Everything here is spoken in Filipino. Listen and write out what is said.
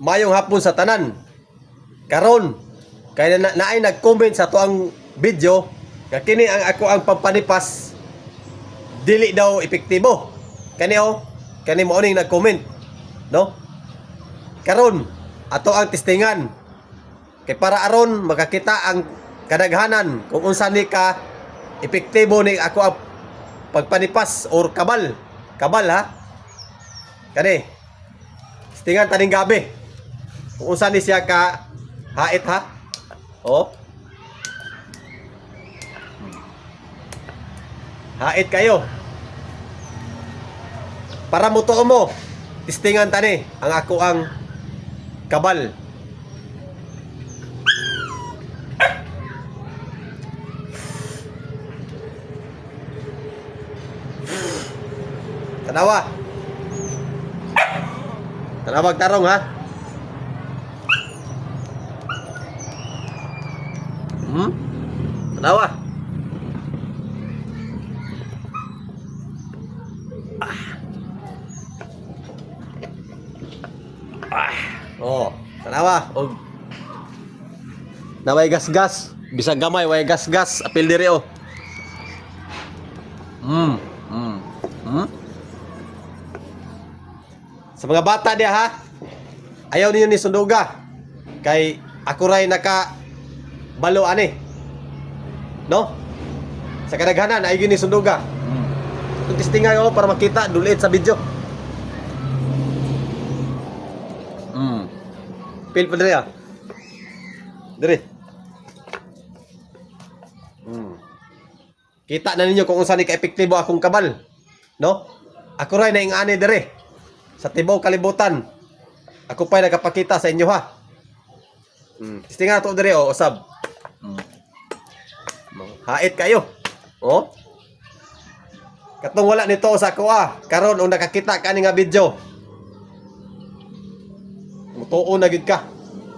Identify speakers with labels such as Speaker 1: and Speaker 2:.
Speaker 1: mayong hapon sa tanan. Karon kay naay nag-comment sa tuang video nga kini ang ako ang pampanipas dili daw epektibo. Kani mo ning nag-comment, no? Karon ato ang testingan kay para aron makakita ang kadaghanan kung unsa ni ka epektibo ni ako ang pagpanipas or kabal ha. Kani testingan taning gabi kung unsa ni siya ka hait ha. Hait kayo para mutuo mo testingan tani ang ako ang kabal. Tanawag tarong ha. Tanawa. Tanawa. Og naway gasgas, bisag gamay way gasgas apil diri o. Sa mga bata diya ha, ayaw ninyo ni sunduga kay ako ray naka balo ani, no? Sa kadaghanan ay gini sunduga. Ito testingay ko para makita dulit sa video. Pil pa diri ha. Diri. Kita na ninyo kung unsa ni ka-epektibo akong kabal, no? Ako ray naingani diri sa tibaw kalibutan. Ako pa'y nagapakita sa inyo ha. Testingan nato diri usab. Hait kayo. Katong wala nito sa ako karon og nakakita ka ni nga video. Mutuo na gid ka.